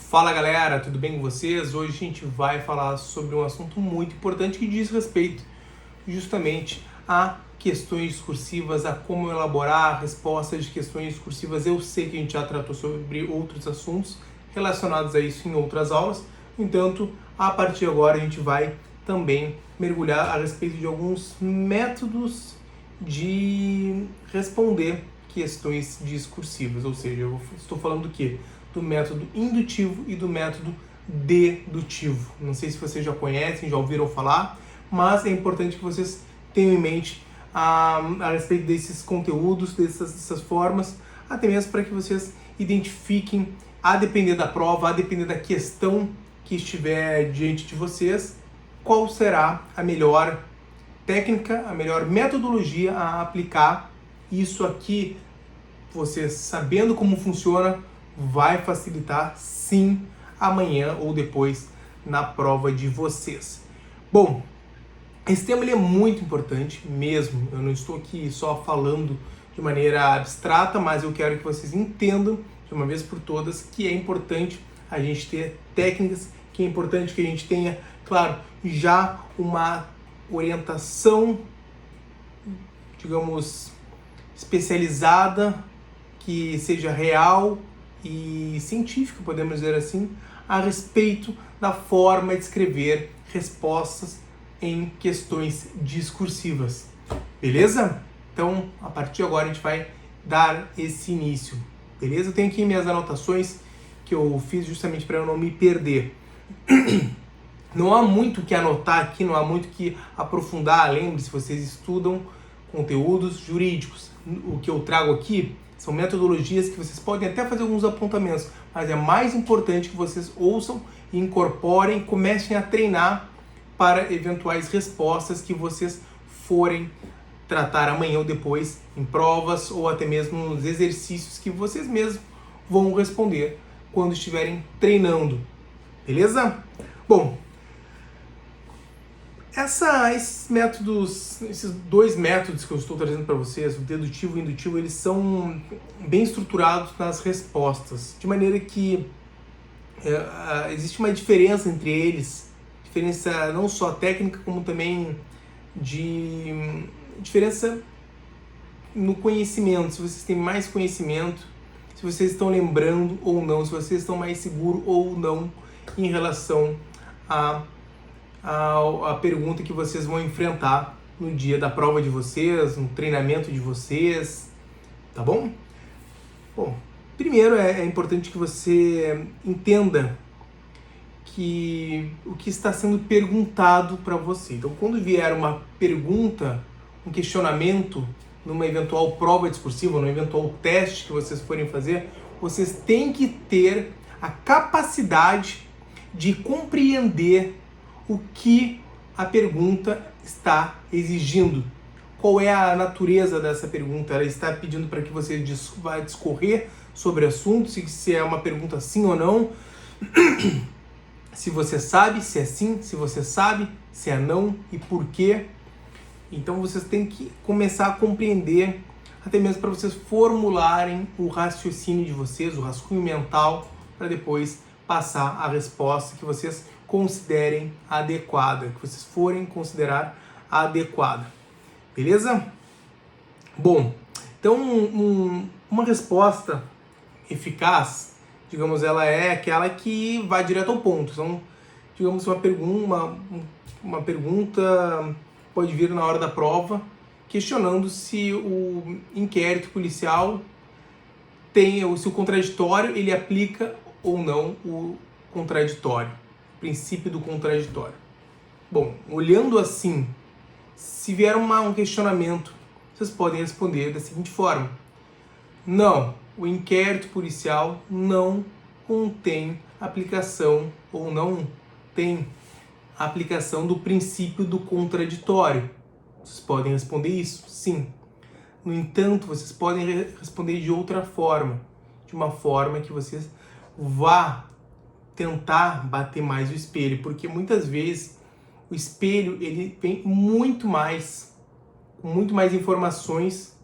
Fala galera, tudo bem com vocês? Hoje a gente vai falar sobre um assunto muito importante que diz respeito justamente a questões discursivas, a como elaborar respostas de questões discursivas. Eu sei que a gente já tratou sobre outros assuntos relacionados a isso em outras aulas, no entanto, a partir de agora a gente vai também mergulhar a respeito de alguns métodos de responder questões discursivas, ou seja, eu estou falando do quê? Do método indutivo e do método dedutivo. Não sei se vocês já conhecem, já ouviram falar, mas é importante que vocês tenham em mente a respeito desses conteúdos, dessas formas, até mesmo para que vocês identifiquem, a depender da prova, a depender da questão que estiver diante de vocês, qual será a melhor técnica, a melhor metodologia a aplicar. Isso aqui, vocês sabendo como funciona, vai facilitar sim amanhã ou depois na prova de vocês. Bom, esse tema ele é muito importante mesmo. Eu não estou aqui só falando de maneira abstrata, mas eu quero que vocês entendam de uma vez por todas que é importante a gente ter técnicas, que é importante que a gente tenha, claro, já uma orientação, digamos, especializada, que seja real e científica, podemos dizer assim, a respeito da forma de escrever respostas em questões discursivas. Beleza? Então, a partir de agora a gente vai dar esse início. Beleza? Eu tenho aqui minhas anotações que eu fiz justamente para eu não me perder. Não há muito o que anotar aqui, não há muito o que aprofundar. Lembre-se, vocês estudam conteúdos jurídicos. O que eu trago aqui são metodologias que vocês podem até fazer alguns apontamentos, mas é mais importante que vocês ouçam, incorporem, comecem a treinar para eventuais respostas que vocês forem tratar amanhã ou depois em provas ou até mesmo nos exercícios que vocês mesmos vão responder quando estiverem treinando. Beleza? Bom, esses dois métodos que eu estou trazendo para vocês, o dedutivo e o indutivo, eles são bem estruturados nas respostas, de maneira que existe uma diferença entre eles, diferença não só técnica, como também de diferença no conhecimento, se vocês têm mais conhecimento, se vocês estão lembrando ou não, se vocês estão mais seguros ou não em relação a pergunta que vocês vão enfrentar no dia da prova de vocês, no treinamento de vocês, tá bom? Bom, primeiro é importante que você entenda que o que está sendo perguntado para você. Então, quando vier uma pergunta, um questionamento, numa eventual prova discursiva, num eventual teste que vocês forem fazer, vocês têm que ter a capacidade de compreender o que a pergunta está exigindo. Qual é a natureza dessa pergunta? Ela está pedindo para que você vá discorrer sobre o assunto, se é uma pergunta sim ou não, se você sabe se é sim, se você sabe se é não e por quê. Então vocês têm que começar a compreender, até mesmo para vocês formularem o raciocínio de vocês, o rascunho mental, para depois passar a resposta que vocês considerem adequada, que vocês forem considerar adequada. Beleza? Bom, então uma resposta eficaz, digamos, ela é aquela que vai direto ao ponto. Então, digamos, uma pergunta pode vir na hora da prova, questionando se o inquérito policial se o contraditório ele aplica ou não o contraditório, o princípio do contraditório. Bom, olhando assim, se vier um questionamento, vocês podem responder da seguinte forma: não, o inquérito policial não contém aplicação ou não tem aplicação do princípio do contraditório. Vocês podem responder isso? Sim. No entanto, vocês podem responder de outra forma, de uma forma que vocês vá tentar bater mais o espelho, porque muitas vezes o espelho ele vem com muito mais informações,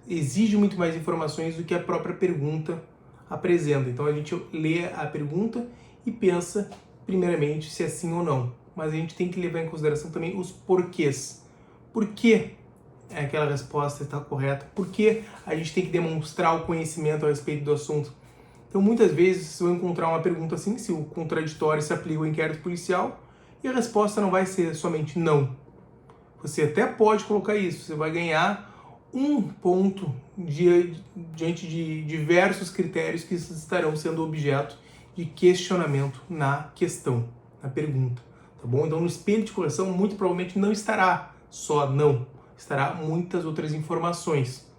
exige muito mais informações do que a própria pergunta apresenta. Então a gente lê a pergunta e pensa primeiramente se é sim ou não. Mas a gente tem que levar em consideração também os porquês. Por que aquela resposta está correta? Por que a gente tem que demonstrar o conhecimento a respeito do assunto? Então, muitas vezes, vocês vão encontrar uma pergunta assim, se o contraditório se aplica ao inquérito policial, e a resposta não vai ser somente não. Você até pode colocar isso, você vai ganhar um ponto diante de diversos critérios que estarão sendo objeto de questionamento na questão, na pergunta, tá bom? Então, no espelho de correção, muito provavelmente não estará só não, estará muitas outras informações.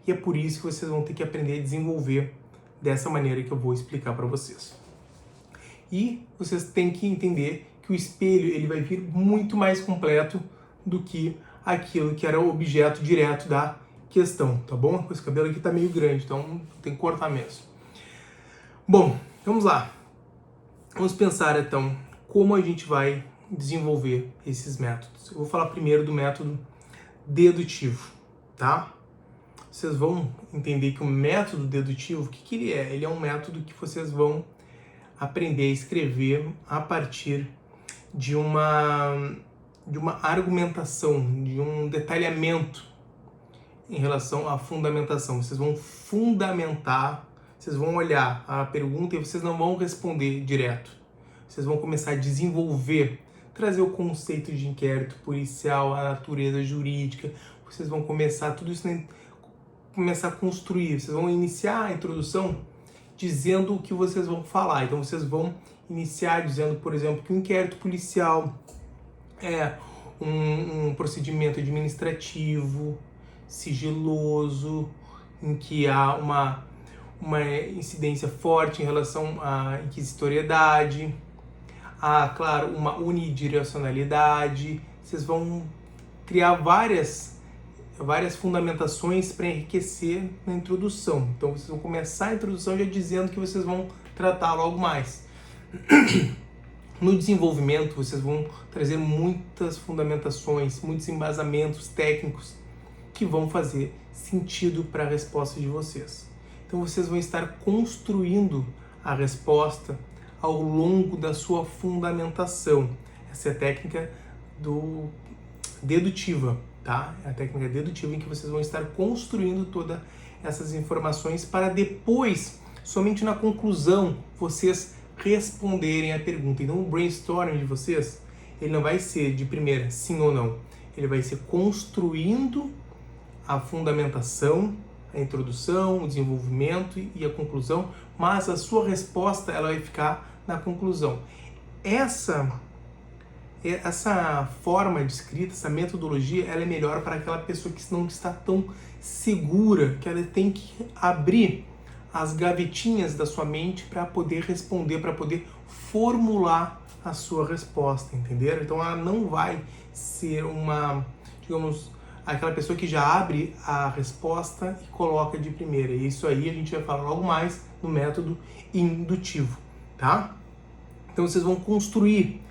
E é por isso que vocês vão ter que aprender a desenvolver dessa maneira que eu vou explicar para vocês. E vocês têm que entender que o espelho ele vai vir muito mais completo do que aquilo que era o objeto direto da questão, tá bom? Esse cabelo aqui tá meio grande, então tem que cortar mesmo. Bom, vamos lá. Vamos pensar então como a gente vai desenvolver esses métodos. Eu vou falar primeiro do método dedutivo, tá? Vocês vão entender que o método dedutivo, o que ele é? Ele é um método que vocês vão aprender a escrever a partir de uma argumentação, de um detalhamento em relação à fundamentação. Vocês vão fundamentar, vocês vão olhar a pergunta e vocês não vão responder direto. Vocês vão começar a desenvolver, trazer o conceito de inquérito policial, a natureza jurídica. Vocês vão começar tudo isso, começar a construir. Vocês vão iniciar a introdução dizendo o que vocês vão falar. Então vocês vão iniciar dizendo, por exemplo, que o inquérito policial é um procedimento administrativo, sigiloso, em que há uma incidência forte em relação à inquisitoriedade, há, claro, uma unidirecionalidade. Vocês vão criar várias fundamentações para enriquecer na introdução. Então vocês vão começar a introdução já dizendo que vocês vão tratar logo mais. No desenvolvimento, vocês vão trazer muitas fundamentações, muitos embasamentos técnicos que vão fazer sentido para a resposta de vocês. Então vocês vão estar construindo a resposta ao longo da sua fundamentação. Essa é a técnica dedutiva, tá? É a técnica dedutiva em que vocês vão estar construindo todas essas informações para depois, somente na conclusão, vocês responderem a pergunta. Então o brainstorming de vocês, ele não vai ser de primeira sim ou não. Ele vai ser construindo a fundamentação, a introdução, o desenvolvimento e a conclusão, mas a sua resposta ela vai ficar na conclusão. Essa forma de escrita, essa metodologia, ela é melhor para aquela pessoa que não está tão segura, que ela tem que abrir as gavetinhas da sua mente para poder responder, para poder formular a sua resposta, entenderam? Então ela não vai ser aquela pessoa que já abre a resposta e coloca de primeira. E isso aí a gente vai falar logo mais no método indutivo, tá? Então vocês vão construir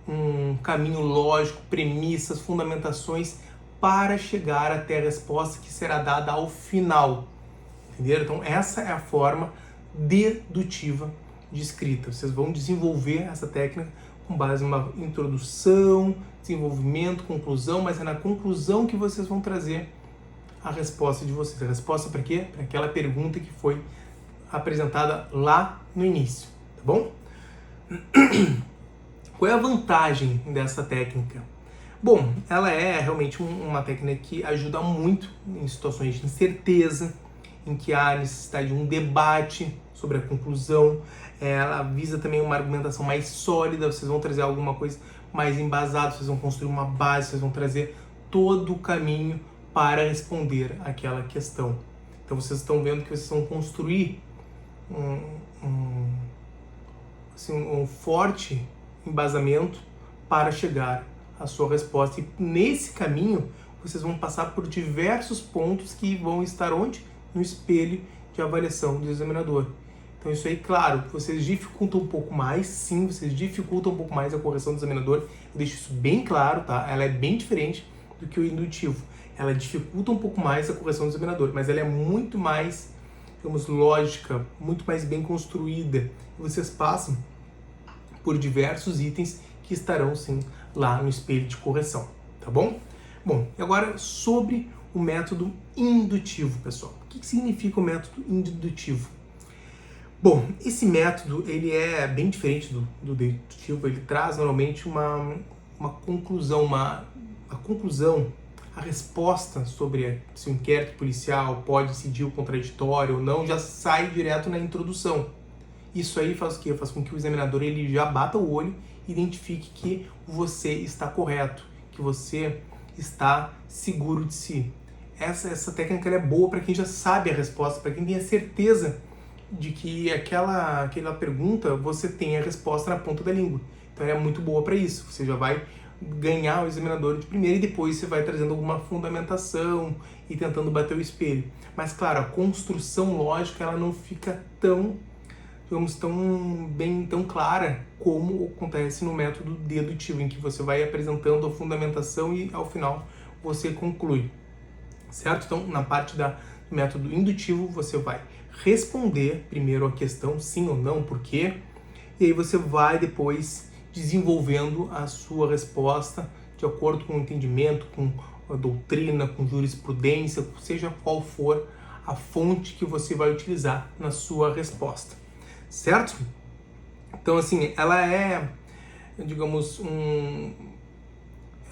um caminho lógico, premissas, fundamentações para chegar até a resposta que será dada ao final. Entenderam? Então essa é a forma dedutiva de escrita. Vocês vão desenvolver essa técnica com base em uma introdução, desenvolvimento, conclusão, mas é na conclusão que vocês vão trazer a resposta de vocês. A resposta para quê? Para aquela pergunta que foi apresentada lá no início, tá bom? Qual é a vantagem dessa técnica? Bom, ela é realmente uma técnica que ajuda muito em situações de incerteza, em que há necessidade de um debate sobre a conclusão. Ela visa também uma argumentação mais sólida, vocês vão trazer alguma coisa mais embasada, vocês vão construir uma base, vocês vão trazer todo o caminho para responder aquela questão. Então vocês estão vendo que vocês vão construir um forte embasamento para chegar à sua resposta. E nesse caminho, vocês vão passar por diversos pontos que vão estar onde? No espelho de avaliação do examinador. Então isso aí, claro, vocês dificultam um pouco mais, sim, vocês dificultam um pouco mais a correção do examinador. Eu deixo isso bem claro, tá? Ela é bem diferente do que o indutivo. Ela dificulta um pouco mais a correção do examinador, mas ela é muito mais, digamos, lógica, muito mais bem construída. E vocês passam por diversos itens que estarão sim lá no espelho de correção, tá bom? Bom, e agora sobre o método indutivo, pessoal. O que significa o método indutivo? Bom, esse método ele é bem diferente do dedutivo, ele traz normalmente uma conclusão, a resposta sobre se o inquérito policial pode incidir o contraditório ou não, já sai direto na introdução. Isso aí faz o quê? Faz com que o examinador ele já bata o olho e identifique que você está correto, que você está seguro de si. Essa técnica é boa para quem já sabe a resposta, para quem tem a certeza de que aquela pergunta você tem a resposta na ponta da língua. Então é muito boa para isso. Você já vai ganhar o examinador de primeira e depois você vai trazendo alguma fundamentação e tentando bater o espelho. Mas claro, a construção lógica ela não fica tão clara como acontece no método dedutivo, em que você vai apresentando a fundamentação e ao final você conclui, certo? Então, na parte do método indutivo, você vai responder primeiro a questão sim ou não, por quê, e aí você vai depois desenvolvendo a sua resposta de acordo com o entendimento, com a doutrina, com jurisprudência, seja qual for a fonte que você vai utilizar na sua resposta, certo? Então, assim, ela é, digamos,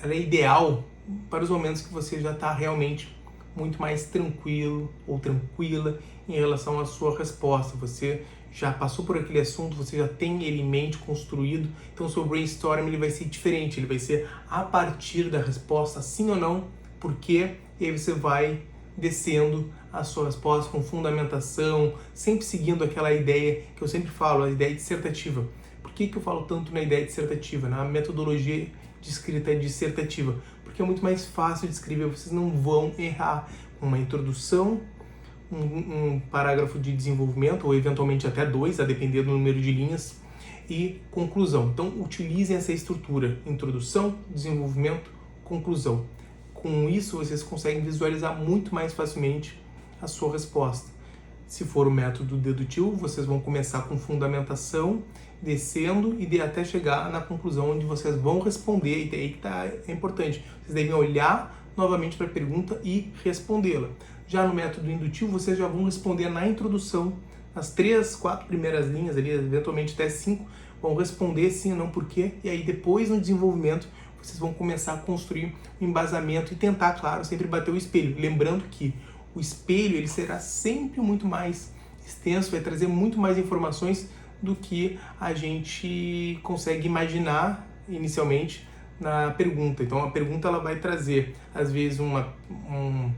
ela é ideal para os momentos que você já está realmente muito mais tranquilo ou tranquila em relação à sua resposta. Você já passou por aquele assunto, você já tem ele em mente construído, então o seu brainstorming ele vai ser diferente, ele vai ser a partir da resposta sim ou não, por quê, e aí você vai descendo a sua resposta com fundamentação, sempre seguindo aquela ideia que eu sempre falo, a ideia dissertativa. Por que eu falo tanto na ideia dissertativa, na metodologia de escrita dissertativa? Porque é muito mais fácil de escrever, vocês não vão errar. Uma introdução, um parágrafo de desenvolvimento, ou eventualmente até 2, a depender do número de linhas, e conclusão. Então, utilizem essa estrutura, introdução, desenvolvimento, conclusão. Com isso, vocês conseguem visualizar muito mais facilmente a sua resposta. Se for o método dedutivo, vocês vão começar com fundamentação, descendo e até chegar na conclusão onde vocês vão responder. E aí que é importante. Vocês devem olhar novamente para a pergunta e respondê-la. Já no método indutivo, vocês já vão responder na introdução, nas 3, 4 primeiras linhas, ali, eventualmente até 5, vão responder sim ou não por quê, e aí depois no desenvolvimento vocês vão começar a construir um embasamento e tentar, claro, sempre bater o espelho. Lembrando que o espelho ele será sempre muito mais extenso, vai trazer muito mais informações do que a gente consegue imaginar inicialmente na pergunta. Então a pergunta ela vai trazer, às vezes, um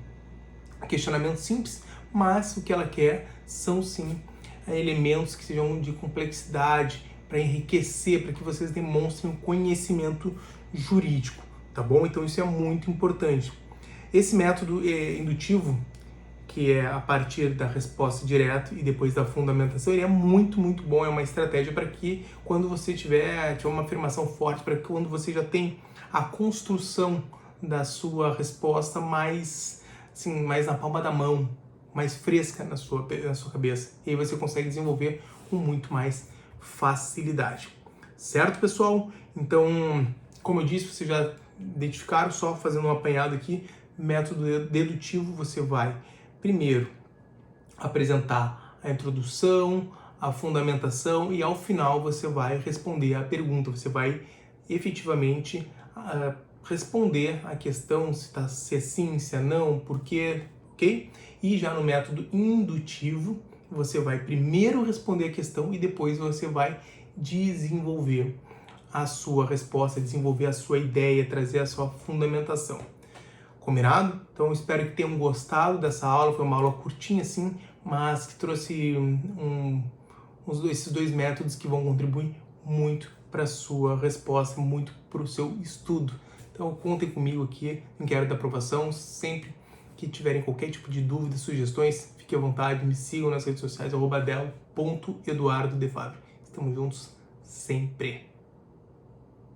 questionamento simples, mas o que ela quer são sim elementos que sejam de complexidade, para enriquecer, para que vocês demonstrem um conhecimento jurídico, tá bom? Então isso é muito importante. Esse método indutivo, que é a partir da resposta direta e depois da fundamentação, ele é muito, muito bom, é uma estratégia para que quando você tiver uma afirmação forte, para que quando você já tem a construção da sua resposta mais, assim, mais na palma da mão, mais fresca na sua cabeça, e aí você consegue desenvolver com muito mais facilidade. Certo, pessoal? Então, como eu disse, vocês já identificaram, só fazendo um apanhado aqui, método dedutivo, você vai primeiro apresentar a introdução, a fundamentação e ao final você vai responder a pergunta, você vai efetivamente responder a questão se é sim, se é não, por quê, ok? E já no método indutivo, você vai primeiro responder a questão e depois você vai desenvolver a sua resposta, desenvolver a sua ideia, trazer a sua fundamentação. Combinado? Então espero que tenham gostado dessa aula, foi uma aula curtinha assim, mas que trouxe esses dois métodos que vão contribuir muito para a sua resposta, muito para o seu estudo. Então contem comigo aqui no Inquérito da Aprovação, sempre que tiverem qualquer tipo de dúvida, sugestões, fiquem à vontade, me sigam nas redes sociais, @del.eduardodefabio. Estamos juntos sempre.